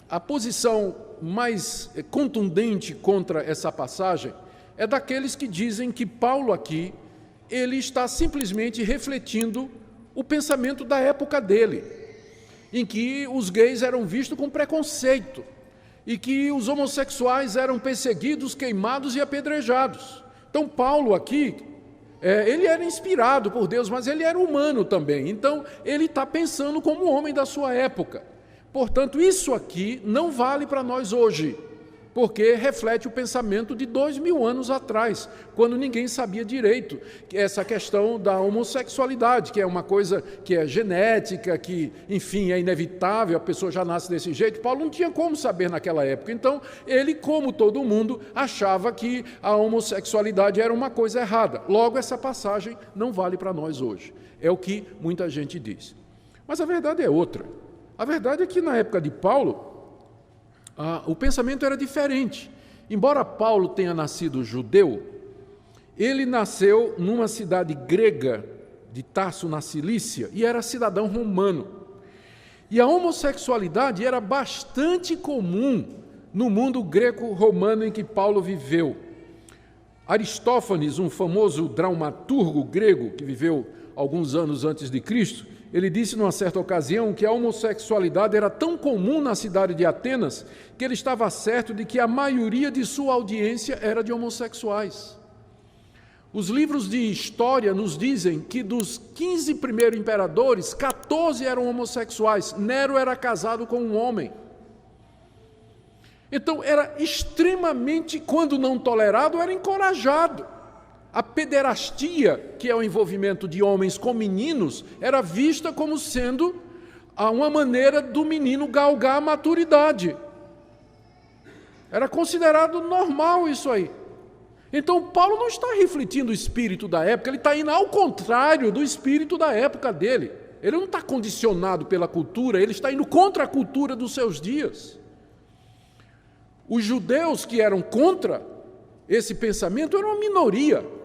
a posição mais contundente contra essa passagem é daqueles que dizem que Paulo aqui, ele está simplesmente refletindo o pensamento da época dele, em que os gays eram vistos com preconceito e que os homossexuais eram perseguidos, queimados e apedrejados. Então Paulo aqui, ele era inspirado por Deus, mas ele era humano também. Então ele está pensando como homem da sua época. Portanto, isso aqui não vale para nós hoje, porque reflete o pensamento de 2000 anos atrás, quando ninguém sabia direito essa questão da homossexualidade, que é uma coisa que é genética, que, enfim, é inevitável, a pessoa já nasce desse jeito. Paulo não tinha como saber naquela época. Então, ele, como todo mundo, achava que a homossexualidade era uma coisa errada. Logo, essa passagem não vale para nós hoje. É o que muita gente diz. Mas a verdade é outra. A verdade é que, na época de Paulo, o pensamento era diferente. Embora Paulo tenha nascido judeu, ele nasceu numa cidade grega de Tarso, na Cilícia, e era cidadão romano. E a homossexualidade era bastante comum no mundo greco-romano em que Paulo viveu. Aristófanes, um famoso dramaturgo grego que viveu alguns anos antes de Cristo, ele disse numa certa ocasião que a homossexualidade era tão comum na cidade de Atenas que ele estava certo de que a maioria de sua audiência era de homossexuais. Os livros de história nos dizem que dos 15 primeiros imperadores, 14 eram homossexuais. Nero era casado com um homem. Então era extremamente, quando não tolerado, era encorajado. A pederastia, que é o envolvimento de homens com meninos, era vista como sendo uma maneira do menino galgar a maturidade. Era considerado normal isso aí. Então, Paulo não está refletindo o espírito da época, ele está indo ao contrário do espírito da época dele. Ele não está condicionado pela cultura, ele está indo contra a cultura dos seus dias. Os judeus que eram contra esse pensamento eram uma minoria.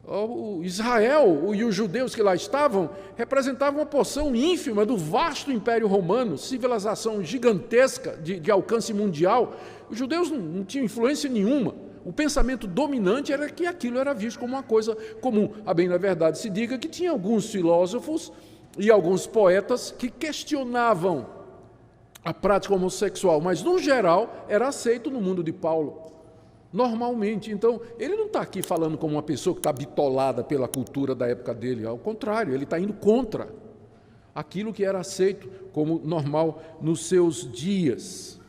O Israel e os judeus que lá estavam representavam uma porção ínfima do vasto Império Romano, civilização gigantesca de alcance mundial. Os judeus não tinham influência nenhuma. O pensamento dominante era que aquilo era visto como uma coisa comum. A bem da verdade se diga que tinha alguns filósofos e alguns poetas que questionavam a prática homossexual, mas no geral era aceito no mundo de Paulo. Normalmente. Então, ele não está aqui falando como uma pessoa que está bitolada pela cultura da época dele. Ao contrário, ele está indo contra aquilo que era aceito como normal nos seus dias.